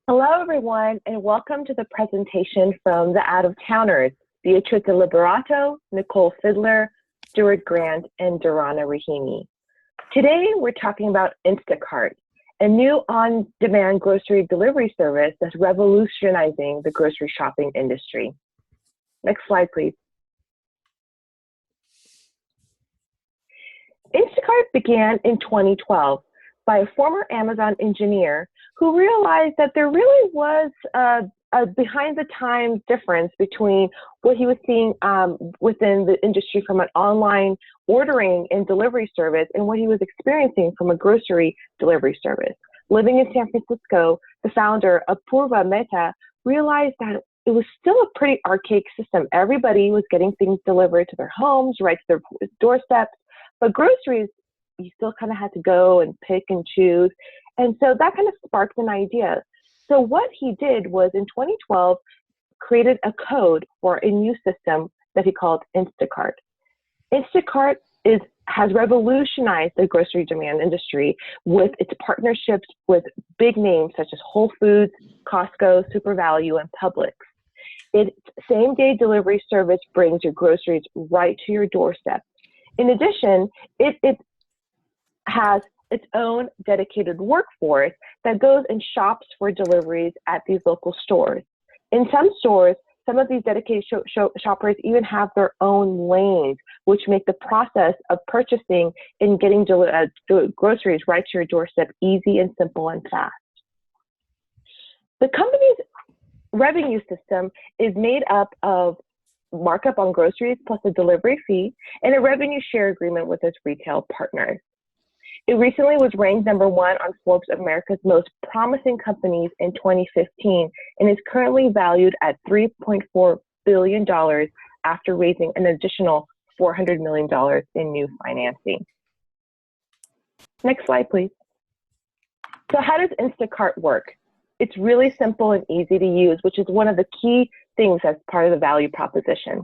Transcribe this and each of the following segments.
Hello, everyone, and welcome to the presentation from the Out-of-Towners, Beatrice Liberato, Nicole Fidler, Stuart Grant, and Durana Rahimi. Today, we're talking about Instacart, a new on-demand grocery delivery service that's revolutionizing the grocery shopping industry. Next slide, please. Instacart began in 2012 by a former Amazon engineer who realized that there really was a behind-the-times difference between what he was seeing within the industry from an online ordering and delivery service and what he was experiencing from a grocery delivery service. Living in San Francisco, the founder of METAD realized that it was still a pretty archaic system. Everybody was getting things delivered to their homes, right to their doorsteps, but groceries, you still kind of had to go and pick and choose. And so that kind of sparked an idea. So what he did was in 2012, created a code for a new system that he called Instacart. Instacart has revolutionized the grocery demand industry with its partnerships with big names such as Whole Foods, Costco, SuperValu, and Publix. Its same-day delivery service brings your groceries right to your doorstep. In addition, it has its own dedicated workforce that goes and shops for deliveries at these local stores. In some stores, some of these dedicated shoppers even have their own lanes, which make the process of purchasing and getting groceries right to your doorstep easy and simple and fast. The company's revenue system is made up of markup on groceries plus a delivery fee and a revenue share agreement with its retail partners. It recently was ranked #1 on Forbes' America's Most Promising Companies in 2015 and is currently valued at $3.4 billion after raising an additional $400 million in new financing. Next slide, please. So how does Instacart work? It's really simple and easy to use, which is one of the key things as part of the value proposition.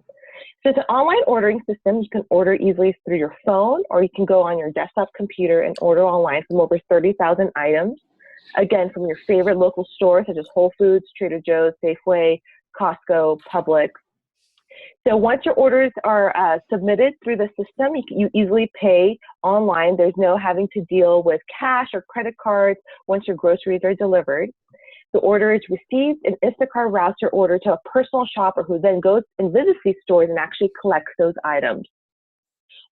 So it's an online ordering system. You can order easily through your phone, or you can go on your desktop computer and order online from over 30,000 items. Again, from your favorite local stores such as Whole Foods, Trader Joe's, Safeway, Costco, Publix. So once your orders are submitted through the system, you easily pay online. There's no having to deal with cash or credit cards once your groceries are delivered. The order is received, and Instacart routes your order to a personal shopper who then goes and visits these stores and actually collects those items.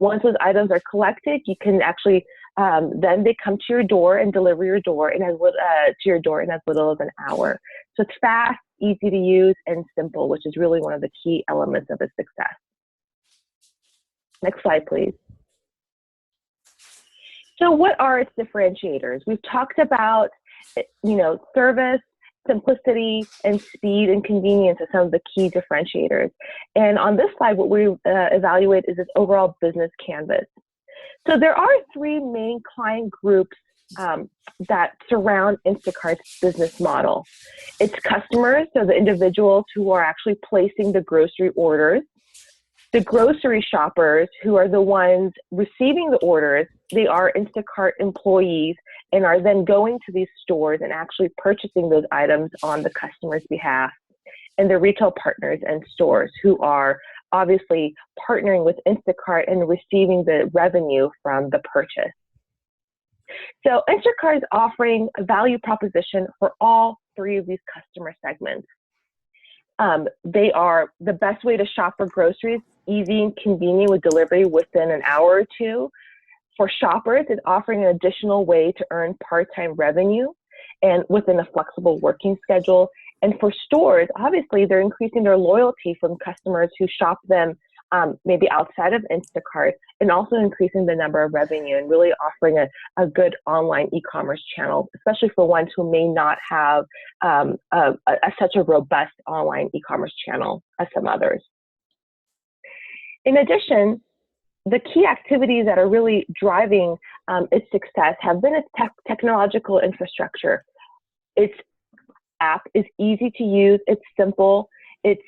Once those items are collected, you can actually, then they come to your door and deliver to your door in as little as an hour. So it's fast, easy to use, and simple, which is really one of the key elements of its success. Next slide, please. So what are its differentiators? We've talked about, service, simplicity, and speed and convenience are some of the key differentiators. And on this slide, what we evaluate is its overall business canvas. So there are 3 main client groups that surround Instacart's business model. It's customers, so the individuals who are actually placing the grocery orders. The grocery shoppers, who are the ones receiving the orders, they are Instacart employees and are then going to these stores and actually purchasing those items on the customer's behalf. And the retail partners and stores, who are obviously partnering with Instacart and receiving the revenue from the purchase. So Instacart is offering a value proposition for all 3 of these customer segments. They are the best way to shop for groceries, easy and convenient with delivery within an hour or 2. For shoppers, it's offering an additional way to earn part-time revenue and within a flexible working schedule. And for stores, obviously, they're increasing their loyalty from customers who shop them maybe outside of Instacart, and also increasing the number of revenue and really offering a good online e-commerce channel, especially for ones who may not have such a robust online e-commerce channel as some others. In addition, the key activities that are really driving its success have been its technological infrastructure. Its app is easy to use, it's simple, it's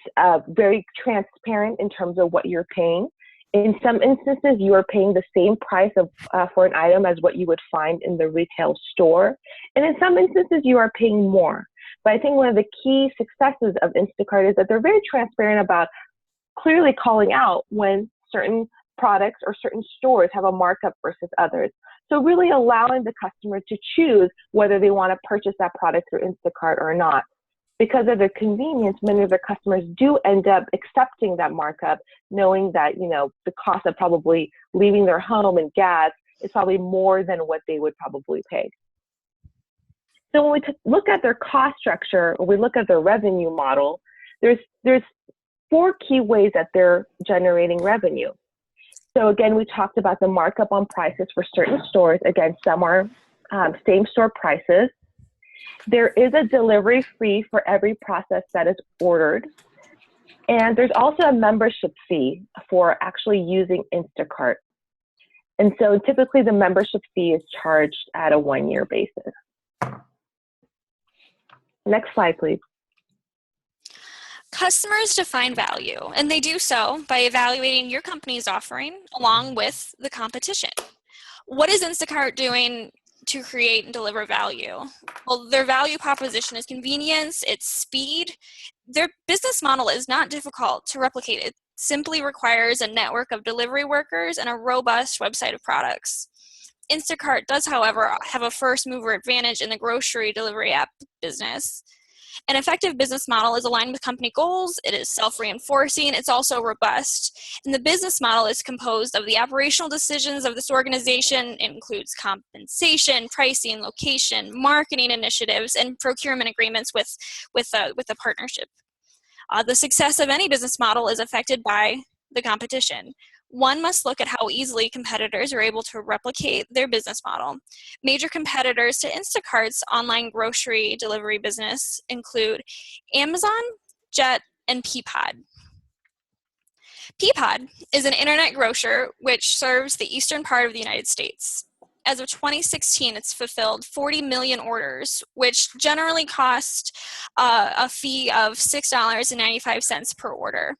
very transparent in terms of what you're paying. In some instances, you are paying the same price for an item as what you would find in the retail store. And in some instances, you are paying more. But I think one of the key successes of Instacart is that they're very transparent about clearly calling out when certain products or certain stores have a markup versus others. So really allowing the customer to choose whether they want to purchase that product through Instacart or not. Because of their convenience, many of their customers do end up accepting that markup, knowing that, the cost of probably leaving their home and gas is probably more than what they would probably pay. So when we look at their cost structure, or we look at their revenue model, there's 4 key ways that they're generating revenue. So again, we talked about the markup on prices for certain stores. Again, some are same store prices. There is a delivery fee for every process that is ordered. And there's also a membership fee for actually using Instacart. And so typically the membership fee is charged at a 1-year basis. Next slide, please. Customers define value, and they do so by evaluating your company's offering along with the competition. What is Instacart doing to create and deliver value? Well, their value proposition is convenience, it's speed. Their business model is not difficult to replicate. It simply requires a network of delivery workers and a robust website of products. Instacart does, however, have a first mover advantage in the grocery delivery app business. An effective business model is aligned with company goals, it is self-reinforcing, it's also robust. And the business model is composed of the operational decisions of this organization. It includes compensation, pricing, location, marketing initiatives, and procurement agreements with a partnership. The success of any business model is affected by the competition. One must look at how easily competitors are able to replicate their business model. Major competitors to Instacart's online grocery delivery business include Amazon, Jet, and Peapod. Peapod is an internet grocer which serves the eastern part of the United States. As of 2016, it's fulfilled 40 million orders, which generally cost a fee of $6.95 per order.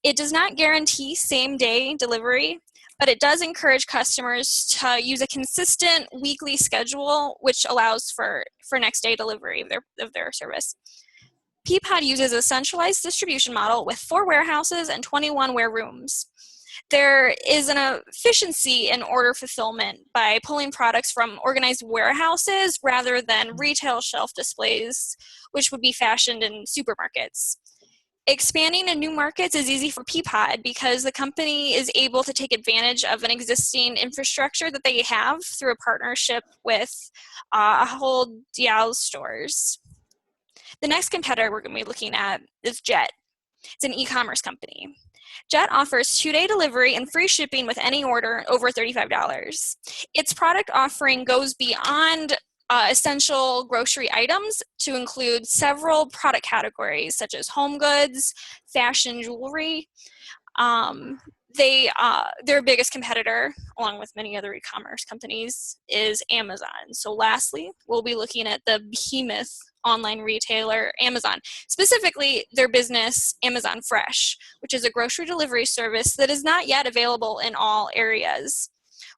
It does not guarantee same-day delivery, but it does encourage customers to use a consistent weekly schedule, which allows for next-day delivery of their service. Peapod uses a centralized distribution model with 4 warehouses and 21 warerooms. There is an efficiency in order fulfillment by pulling products from organized warehouses rather than retail shelf displays, which would be fashioned in supermarkets. Expanding in new markets is easy for Peapod because the company is able to take advantage of an existing infrastructure that they have through a partnership with Whole Diao stores. The next competitor we're going to be looking at is Jet. It's an e-commerce company. Jet offers 2-day delivery and free shipping with any order over $35. Its product offering goes beyond essential grocery items to include several product categories such as home goods, fashion, jewelry. Their biggest competitor, along with many other e-commerce companies, is Amazon. So lastly, we'll be looking at the behemoth online retailer, Amazon. Specifically, their business, Amazon Fresh, which is a grocery delivery service that is not yet available in all areas.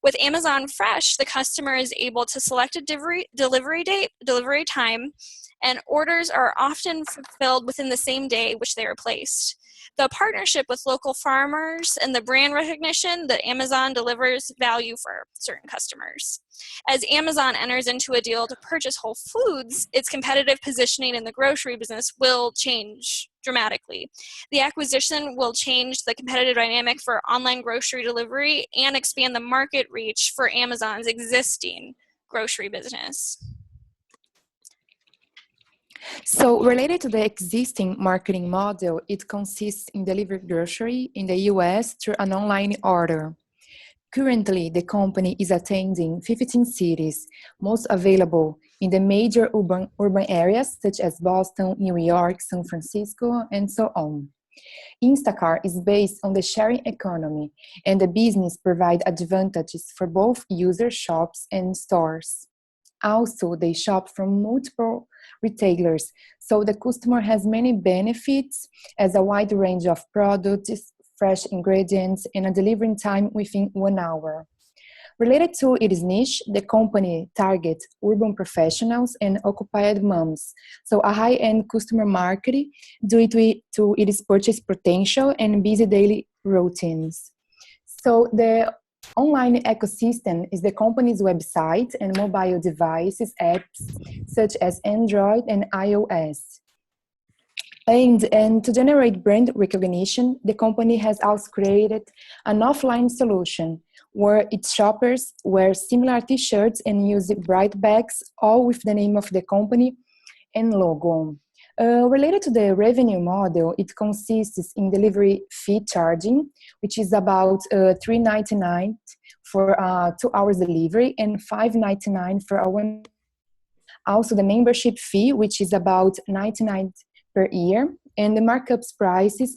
With Amazon Fresh, the customer is able to select a delivery date, delivery time, and orders are often fulfilled within the same day which they are placed. The partnership with local farmers and the brand recognition that Amazon delivers value for certain customers. As Amazon enters into a deal to purchase Whole Foods, its competitive positioning in the grocery business will change dramatically. The acquisition will change the competitive dynamic for online grocery delivery and expand the market reach for Amazon's existing grocery business. So related to the existing marketing model, it consists in delivering grocery in the US through an online order. Currently, the company is attending 15 cities, most available in the major urban areas such as Boston, New York, San Francisco, and so on. Instacart is based on the sharing economy, and the business provides advantages for both user shops and stores. Also, they shop from multiple retailers, so the customer has many benefits as a wide range of products fresh ingredients, and a delivery time within 1 hour. Related to its niche, the company targets urban professionals and occupied moms, so a high-end customer market due to its purchase potential and busy daily routines. So the online ecosystem is the company's website and mobile devices apps such as Android and iOS. And to generate brand recognition, the company has also created an offline solution where its shoppers wear similar t-shirts and use bright bags, all with the name of the company and logo. Related to the revenue model, it consists in delivery fee charging, which is about $3.99 for 2 hours delivery and $5.99 for a 1. Also the membership fee, which is about $99 per year, and the markups prices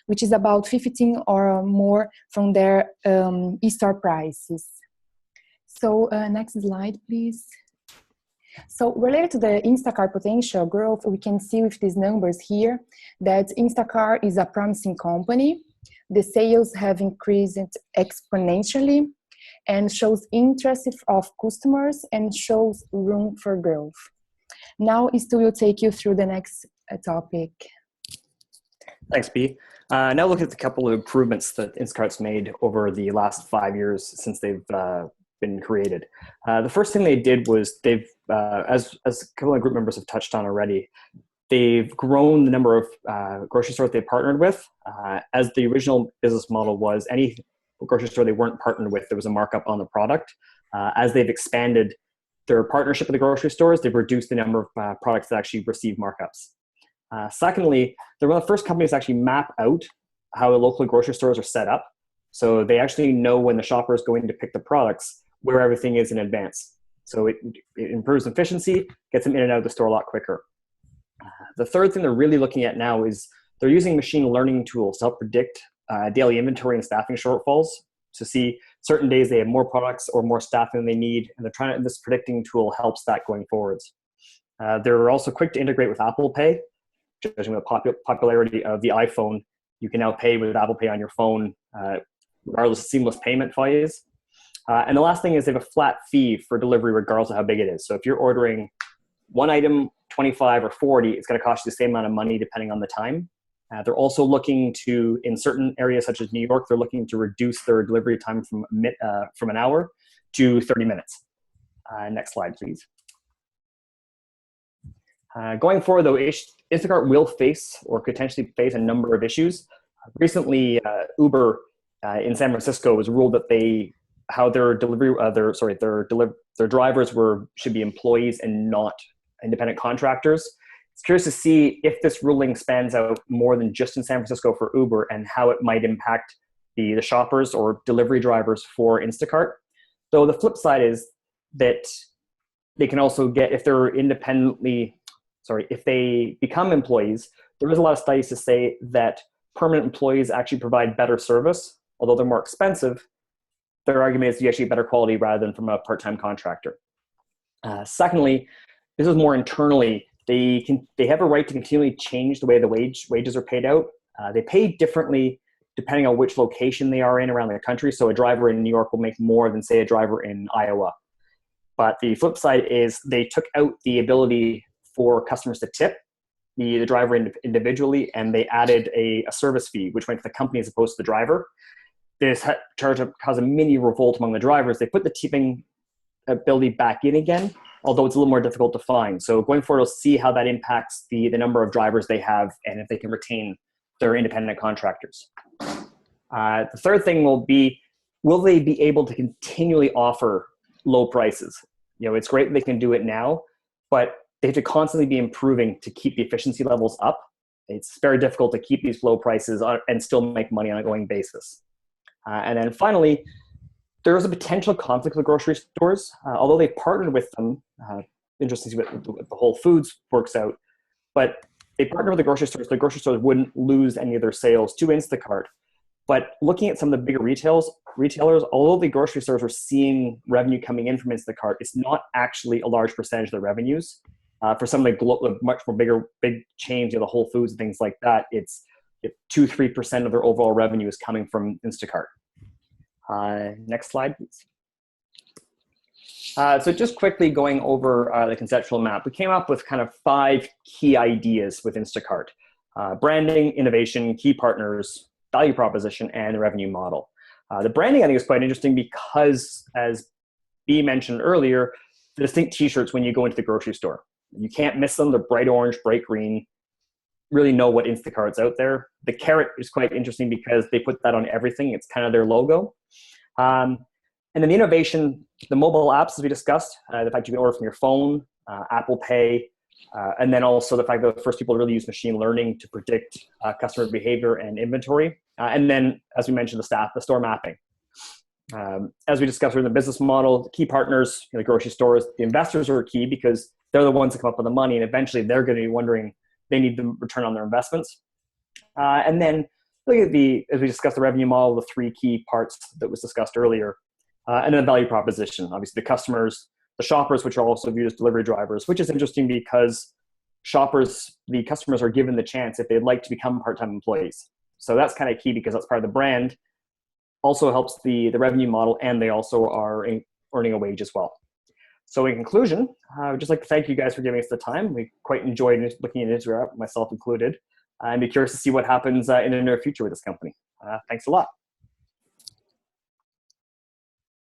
which is about 15 or more from their e-store prices. So next slide, please. So related to the Instacart potential growth, we can see with these numbers here that Instacart is a promising company. The sales have increased exponentially and shows interest of customers and shows room for growth. Now, Stu will take you through the next topic. Thanks, B. Now look at a couple of improvements that Instacart's made over the last 5 years since they've been created. The first thing they did was they've, as a couple of group members have touched on already, they've grown the number of grocery stores they partnered with. As the original business model was, any grocery store they weren't partnered with, there was a markup on the product. As they've expanded their partnership with the grocery stores, they've reduced the number of products that actually receive markups. Secondly, they're one of the first companies to actually map out how local grocery stores are set up. So they actually know when the shoppers go in to pick the products, where everything is in advance. So it improves efficiency, gets them in and out of the store a lot quicker. The third thing they're really looking at now is they're using machine learning tools to help predict daily inventory and staffing shortfalls, to see certain days they have more products or more staff than they need, and they're trying to, this predicting tool helps that going forwards. They're also quick to integrate with Apple Pay. Judging the popularity of the iPhone, you can now pay with Apple Pay on your phone, regardless of seamless payment fees. And the last thing is they have a flat fee for delivery regardless of how big it is. So if you're ordering one item, 25 or 40, it's going to cost you the same amount of money depending on the time. They're also looking to, in certain areas such as New York, they're looking to reduce their delivery time from an hour to 30 minutes. Next slide, please. Going forward, though, Instacart will face or potentially face a number of issues. Recently, Uber in San Francisco was ruled that their drivers should be employees and not independent contractors. It's curious to see if this ruling spans out more than just in San Francisco for Uber and how it might impact the shoppers or delivery drivers for Instacart. Though the flip side is that they can also get, if they become employees, there is a lot of studies to say that permanent employees actually provide better service. Although they're more expensive, their argument is you actually get better quality rather than from a part-time contractor. Secondly, this is more internally. They have a right to continually change the way the wages are paid out. They pay differently depending on which location they are in around the country. So a driver in New York will make more than, say, a driver in Iowa. But the flip side is they took out the ability for customers to tip the driver individually, and they added a service fee, which went to the company as opposed to the driver. This caused a mini revolt among the drivers. They put the tipping ability back in again, although it's a little more difficult to find. So going forward, we'll see how that impacts the number of drivers they have and if they can retain their independent contractors. The third thing will be, will they be able to continually offer low prices? It's great that they can do it now, but they have to constantly be improving to keep the efficiency levels up. It's very difficult to keep these low prices and still make money on an ongoing basis. And then finally, there is a potential conflict with grocery stores. Although they partnered with them, interesting to see what the Whole Foods works out, but they partnered with the grocery stores wouldn't lose any of their sales to Instacart. But looking at some of the bigger retailers, although the grocery stores are seeing revenue coming in from Instacart, it's not actually a large percentage of the revenues. For some of the much more big chains, the Whole Foods and things like that, it's 2-3% of their overall revenue is coming from Instacart. Next slide, please. So just quickly going over the conceptual map, we came up with kind of 5 key ideas with Instacart: branding, innovation, key partners, value proposition, and the revenue model. The branding, I think, is quite interesting because, as B mentioned earlier, the distinct t-shirts when you go into the grocery store. You can't miss them. They're bright orange, bright green. Really know what Instacart's out there. The carrot is quite interesting because they put that on everything. It's kind of their logo. And then the innovation, the mobile apps, as we discussed, the fact you can order from your phone, Apple Pay, and then also the fact that the first people to really use machine learning to predict customer behavior and inventory. And then, as we mentioned, the store mapping. As we discussed in the business model, the key partners, the grocery stores, the investors are key because they're the ones that come up with the money, and eventually they're going to be wondering, they need the return on their investments. And then look at as we discussed the revenue model, the 3 key parts that was discussed earlier. And then the value proposition, obviously the customers, the shoppers, which are also viewed as delivery drivers, which is interesting because the customers are given the chance if they'd like to become part-time employees. So that's kind of key because that's part of the brand. Also helps the revenue model, and they also are earning a wage as well. So in conclusion, I would just like to thank you guys for giving us the time. We quite enjoyed looking at Instacart, myself included. And be curious to see what happens in the near future with this company. Thanks a lot.